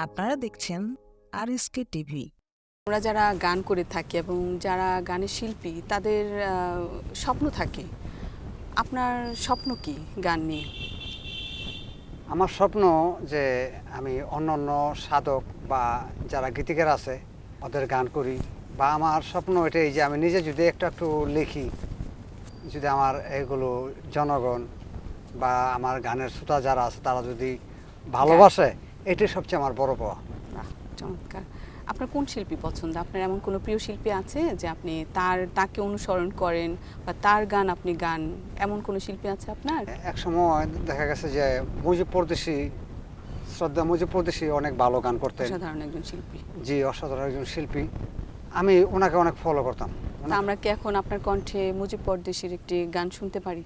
আপনারা দেখছেন RSK TV. আমরা যারা গান করে থাকি এবং যারা গানের শিল্পী তাদের স্বপ্ন থাকে। আপনার স্বপ্ন কি গান নিয়ে? আমার স্বপ্ন যে আমি অন্যান্য সাধক বা যারা গীতিকার আছে ওদের গান করি, বা আমার স্বপ্ন এটাই যে আমি নিজে যদি একটু একটু লিখি, যদি আমার এগুলো জনগণ বা আমার গানের শ্রোতা যারা আছে তারা যদি ভালোবাসে, এটাই সবচেয়ে আমার বড় পাওয়া। বাহ, চমৎকার। আপনার কোন শিল্পী পছন্দ? আপনার এমন কোনো প্রিয় শিল্পী আছে যে আপনি তাকে অনুসরণ করেন বা তার গান আপনি গান, এমন কোনো শিল্পী আছে আপনার? এক সময় দেখা গেছে যে মুজিব পরদেশি, শ্রদ্ধা মুজিব পরদেশি অনেক ভালো গান করতেন। সাধারণ একজন শিল্পী। জি, অসাধারণ একজন শিল্পী। আমি ওনাকে অনেক ফলো করতাম। তা আমরা কি এখন আপনার কণ্ঠে মুজিব পরদেশির একটি গান শুনতে পারি?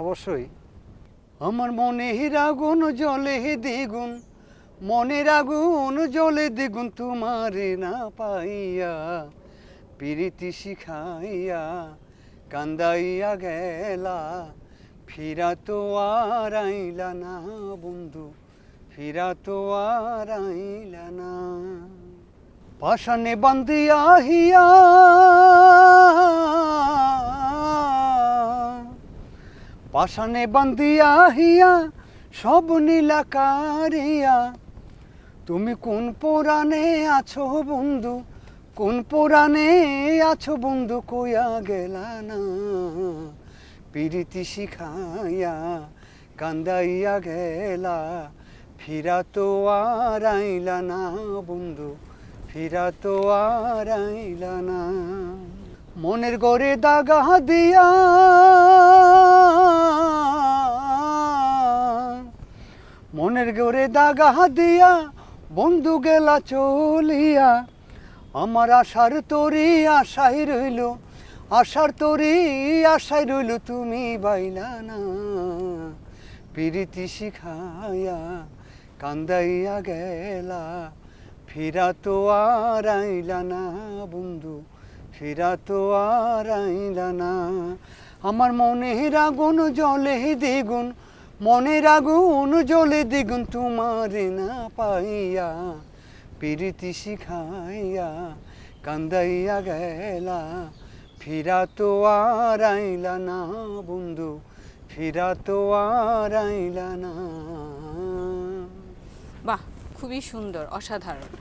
অবশ্যই। আমার মনের আগুন জ্বলে দ্বিগুণ, মনের আগুন জ্বলে দ্বিগুণ, তোমারে না পাইয়া প্রীতি শিখাইয়া কান্দাইয়া গেলা, ফিরা তো আর আইলা না বন্ধু, ফিরা তো আর আইলা না। পাশানে বান্ধিয়া হিয়া পাশানে বান্ধিয়া হিয়া সব নীলা কারিয়া, তুমি কোন পুরাণে আছো বন্ধু, কোন পুরাণে আছো বন্ধু, কইয়া গেলা না প্রীতি শিখাইয়া কান্দাইয়া গেলা, ফিরা তো আর আইলা না বন্ধু, ফিরা তো আর আইলা না। মনের গড়ে দাগা দিয়া মনের গড়ে দাগা দিয়া বন্ধু গেলা চলিয়া, আমার আশার তরি আশাই রইল, আশার তরি আশাই রইল, তুমি বাইলা না প্রীতি শিখাইয়া কান্দাইয়া গেলা, ফিরা তো আর আইলা না বন্ধু, ফিরা তো আর আইলা না। আমার মনের আগুন জ্বলে দ্বিগুণ, মনের আগুন জ্বলে দ্বিগুণ, তোমারে না পাইয়া প্রীতি শিখাইয়া কান্দাইয়া গেলা, ফিরা তো আর আইলা না বন্ধু, ফিরা তো আর আইলা না। বাহ, খুবই সুন্দর, অসাধারণ।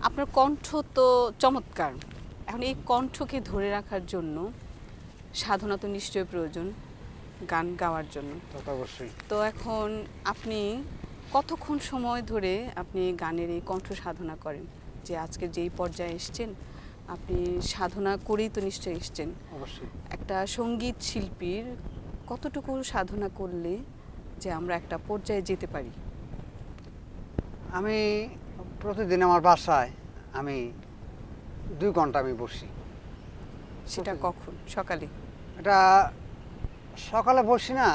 আপনার কণ্ঠ তো চমৎকার। এখন এই কণ্ঠকে ধরে রাখার জন্য সাধনা তো নিশ্চয়ই প্রয়োজন গান গাওয়ার জন্য। তা অবশ্যই। তো এখন আপনি কতক্ষণ সময় ধরে আপনি গানের এই কণ্ঠ সাধনা করেন? যে আজকে যেই পর্যায়ে এসছেন, আপনি সাধনা করেই তো নিশ্চয়ই এসছেন। অবশ্যই। একটা সঙ্গীত শিল্পীর কতটুকু সাধনা করলে যে আমরা একটা পর্যায়ে যেতে পারি? আমি প্রতিদিন আমার বাসায় আমি 2 ঘন্টা আমি বসি। সেটা কখন? সকালে? এটা সকালে বসি না,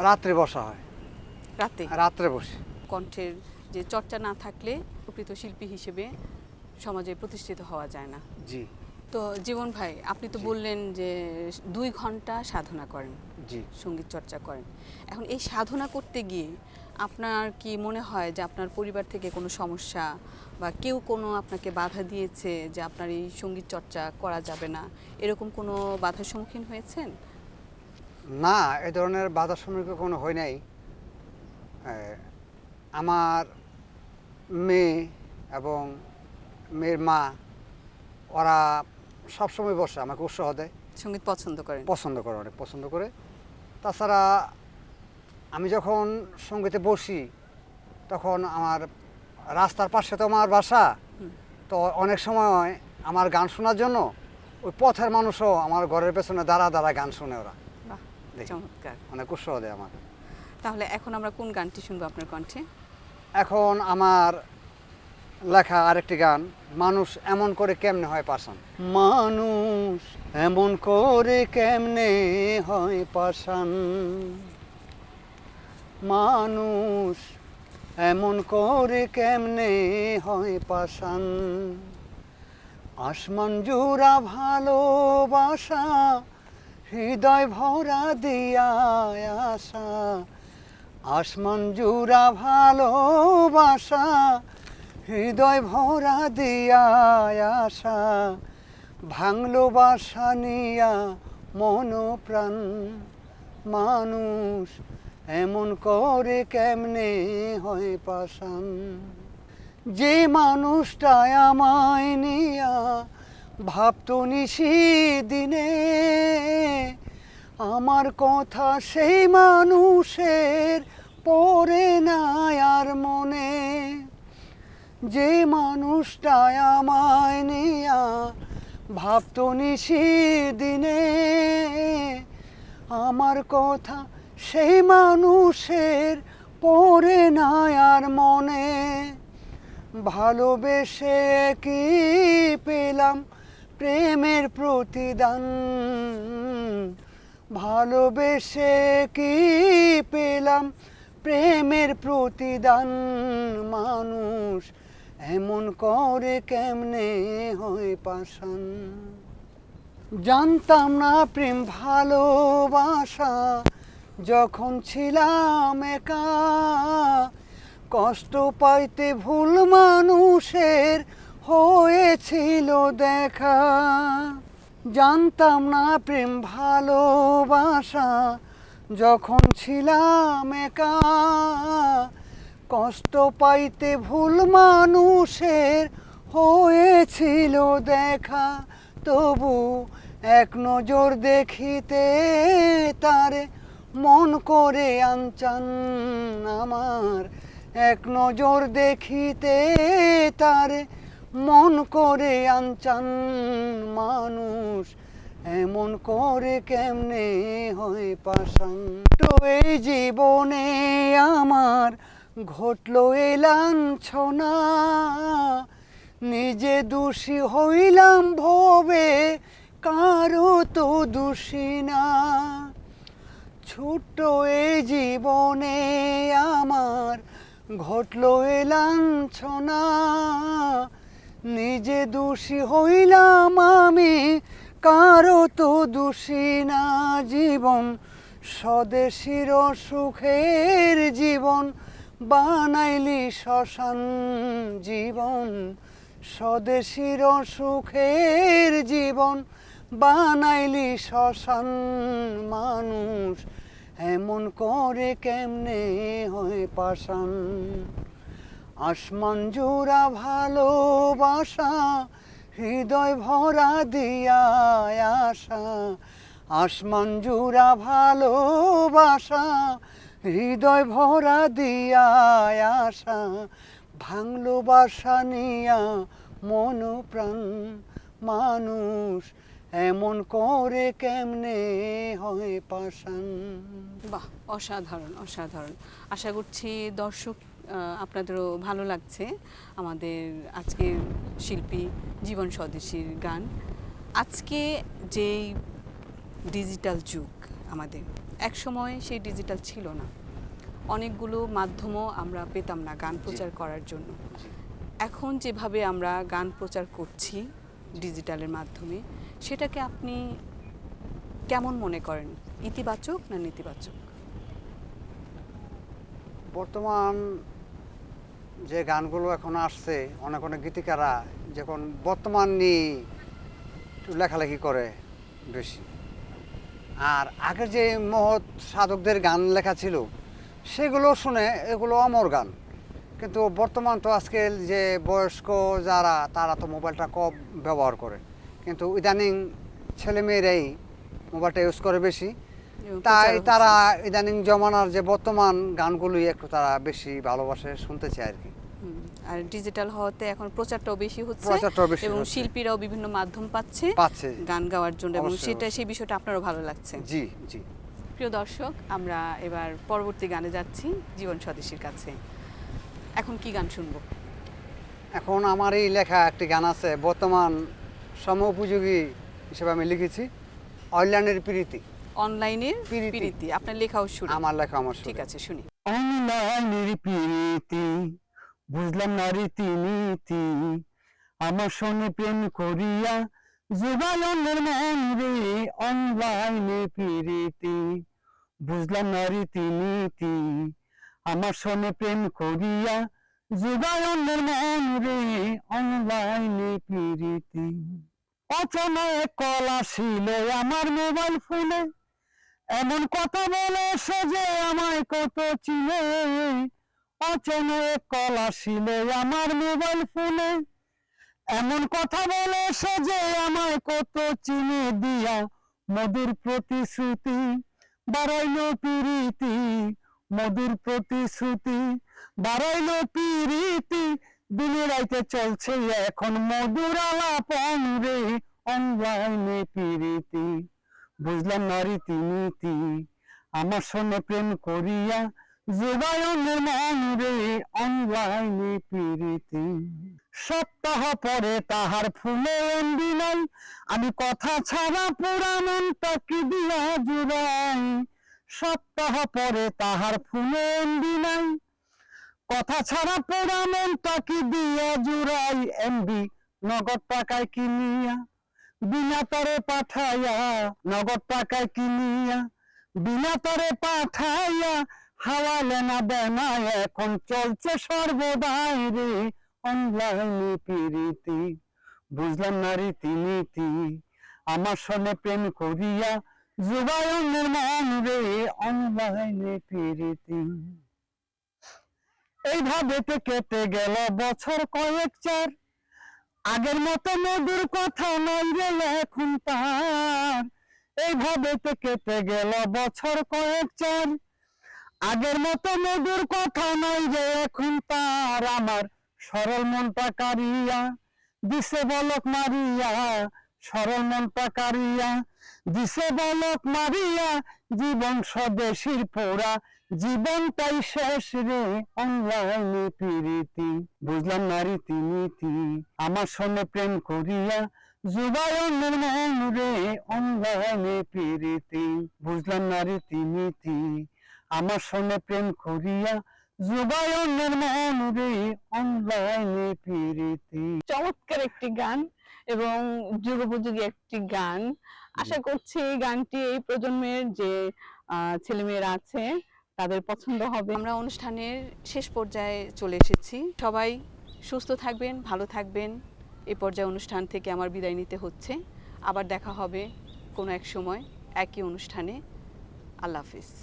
রাত্রে বসা হয়। রাতে? রাত্রে বসি। কণ্ঠের যে চর্চা না থাকলে প্রকৃত শিল্পী হিসেবে সমাজে প্রতিষ্ঠিত হওয়া যায় না। জি তো জীবন ভাই, আপনি তো জি। বললেন যে 2 ঘন্টা সাধনা করেন, জি। সঙ্গীত চর্চা করেন। এখন এই সাধনা করতে গিয়ে আপনার কি মনে হয় যে আপনার পরিবার থেকে কোনো সমস্যা বা কেউ কোনো আপনাকে বাধা দিয়েছে যে আপনার এই সঙ্গীত চর্চা করা যাবে না, এরকম কোনো বাধার সম্মুখীন হয়েছেন? না, এ ধরনের বাধার সম্মুখীন কোনো হয় নাই। আমার মেয়ে এবং মেয়ের মা, ওরা সবসময় বসে আমাকে উৎসাহ দেয়। সঙ্গীত পছন্দ করেন? পছন্দ করে, অনেক পছন্দ করে। তাছাড়া আমি যখন সঙ্গীতে বসি তখন আমার রাস্তার পাশে তো আমার বাসা, তো অনেক সময় আমার গান শোনার জন্য ওই পথের মানুষও আমার ঘরের পেছনে দাঁড়া দাঁড়া গান শুনে, ওরা বাহ, দেখি। চমৎকার। অনেক উৎসাহ দেয় আমার। তাহলে এখন আমরা কোন গানটি শুনবো আপনার কণ্ঠে? এখন আমার লেখা আরেকটি গান, মানুষ এমন করে কেমনে হয় পাষাণ। মানুষ এমন করে কেমনে হয় পাষাণ, মানুষ এমন করে কেমনে হয় পাষাণ, আসমান জোড়া ভালোবাসা হৃদয় ভরা দিয়া আশা, আসমান জুড়া ভালোবাসা, হৃদয় ভরা দিয়া আশা, ভাঙলো বাসা নিয়া মন প্রাণ। মানুষ এমন করে কেমনে হয় পাষাণ। যে মানুষটাই আমায় নিয়া ভাবতো নিশি দিনে, আমার কথা সেই মানুষের পড়ে না আর মনে। যে মানুষটাই আমায় নিয়া ভাবতো নিশি দিনে, আমার কথা সেই মানুষের পড়ে না আর মনে। ভালোবেসে কি পেলাম প্রেমের প্রতিদান, ভালোবেসে কি পেলাম প্রেমের প্রতিদান। মানুষ এমন করে কেমনে হয় পাষাণ। জানতাম না প্রেম ভালোবাসা, যখন ছিলাম একা, কষ্ট পাইতে ভুল মানুষের হয়েছিল দেখা। জানতাম না প্রেম ভালোবাসা, যখন ছিলাম একা, কষ্ট পাইতে ভুল মানুষের হয়েছিল দেখা। তবু এক নজর দেখিতে তারে মন করে আনচান আমার। এক নজর দেখিতে তারে মন করে আনচান। মানুষ এমন করে কেমনে হয় পাষাণ। তো এই জীবনে আমার ঘটলো এই লাঞ্ছনা, নিজে দোষী হইলাম ভবে কারো তো দোষী না। ছোট্ট এই জীবনে আমার ঘটলো এ লাঞ্ছনা, নিজে দোষী হইলাম আমি কারো তো দোষী না। জীবন স্বদেশীর সুখের জীবন বানাইলি শ্মশান। জীবন স্বদেশীর সুখের জীবন বানাইলি শ্মশান। মানুষ এমন করে কেমনে হয় পাষাণ। আসমান জোড়া ভালোবাসা, হৃদয় ভরা দিয়া আশা। আসমান জোড়া ভালোবাসা, হৃদয় ভরা দিয়া আশা, ভাঙলো বাসা নিয়া মন প্রাণ। মানুষ এমন করে কেমনে হয় পাষাণ। বাহ, অসাধারণ অসাধারণ। আশা করছি দর্শক আপনাদেরও ভালো লাগছে আমাদের আজকের শিল্পী জীবন স্বদেশীর গান। আজকে যেই ডিজিটাল যুগ আমাদের, এক সময় সেই ডিজিটাল ছিল না, অনেকগুলো মাধ্যমও আমরা পেতাম না গান প্রচার করার জন্য। এখন যেভাবে আমরা গান প্রচার করছি ডিজিটালের মাধ্যমে, সেটাকে আপনি কেমন মনে করেন? ইতিবাচক না নেতিবাচক? বর্তমান যে গানগুলো এখন আসছে, অনেক অনেক গীতিকাররা যখন বর্তমান নিয়ে একটু লেখালেখি করে বেশি। আর আগের যে মহৎ সাধকদের গান লেখা ছিল সেগুলো শুনে এগুলো অমর গান। কিন্তু বর্তমান তো আজকে যে বয়স্ক যারা, তারা তো মোবাইলটা কম ব্যবহার করে, কিন্তু ইদানিং ছেলেমেয়েরাই মোবাইলটা ইউজ করে বেশি। তাই তারা ইদানিং জমানার যে বর্তমান গানগুলোই একটু তারা বেশি ভালোবাসে, শুনতে চায় আর কি। আর ডিজিটাল হওয়াতে এখন প্রচারটাও বেশি হচ্ছে এবং শিল্পীরাও বিভিন্ন মাধ্যম পাচ্ছে গান গাওয়ার জন্য, এবং সেই বিষয়টা আপনারও ভালো লাগছে। জি জি। প্রিয় দর্শক, আমরা এবার পরবর্তী গানে যাচ্ছি জীবন স্বদেশীর কাছে। এখন কি গান শুনবো? এখন আমার এই লেখা একটি গান আছে, বর্তমান সময়োপযোগী হিসেবে আমি লিখেছি, অনলাইনের প্রীতি। অনলাইনের প্রীতি আপনার লেখাও শুনি? আমার লেখা, আমার। ঠিক আছে, শুনি। অনলাইনের প্রীতি বুঝলাম না রীতিনীতি, আমার সঙ্গে প্রেম করিয়া জুগাল অন্যের মন রে। অনলাইনে প্রীতি বুঝলাম না রীতিনীতি, আমার সনে প্রেম করিয়া জুগায় অন্যের মন রে অনলাইনে প্রীতি অচানক কল আসিল আমার মোবাইল ফোনে এমন কথা বলে সে যে আমায় কত চিনে অচানক কল আসিল আমার মোবাইল ফোনে এমন কথা বলে সে যে আমায় কত চিনে দিয়া মধুর প্রতিশ্রুতি বাড়াইলো প্রীতি মধুর প্রতিশ্রুতি বাড়াইলো প্রীতি দিনে রাইতে চলছে এখন মধুর আলাপন রে অনলাইনে প্রীতি বুঝলাম না রীতিনীতি আমার সঙ্গে প্রেম করিয়া যোগায়নের মন রে অনলাইনে প্রীতি সপ্তাহ পরে তাহার ফোনে এমবি নাই আমি কথা ছাড়া পুরা মনটাকে দিয়া জুড়াই সপ্তাহ পরে তাহার ফোনে এমবি নাই কথা ছাড়া পুরা মনটাকে দিয়া জুড়াই এমবি নগদ টাকায় কিনিয়া বিনা তরে পাঠাইয়া নগদ টাকায় কিনিয়া বিনা তরে পাঠাইয়া হাওয়ালে না বেনায় এখন চলছে সর্বদাই রে অনলাইনে প্রীতি বুঝলাম না রীতিনীতি আমার সঙ্গে প্রেম করিয়া যোগায়নের মন রে অনলাইনে প্রীতি এইভাবে কেটে গেল বছর কয়েক চার আগের মতো মধুর কথা নয় রে এখন তার এইভাবে কেটে গেল বছর কয়েক চার আগের মতো মধুর কথা নয় যে এখন তার আমার সরল মনটা কারিয়া দিছে বলক মারিয়া সরল মনটা কারিয়া দিছে বলক মারিয়া জীবন স্বদেশীর পোড়া জীবনটাই শেষ রে অনলাইনে প্রীতি বুঝলাম না রীতিনীতি আমার সঙ্গে প্রেম করিয়া যোগায়নের মন রে অনলাইনে প্রীতি বুঝলাম না রীতিনীতি আমার সঙ্গে প্রেম করিয়া যোগায়নের মন রে অনলাইনে প্রীতি চমৎকার একটি গান এবং যুগোপযোগী একটি গান। আশা করছি এই গানটি এই প্রজন্মের যে ছেলেমেয়েরা আছে তাদের পছন্দ হবে। আমরা অনুষ্ঠানের শেষ পর্যায়ে চলে এসেছি। সবাই সুস্থ থাকবেন, ভালো থাকবেন। এই পর্যায়ে অনুষ্ঠান থেকে আমার বিদায় নিতে হচ্ছে। আবার দেখা হবে কোনো এক সময় একই অনুষ্ঠানে। আল্লাহ হাফিজ।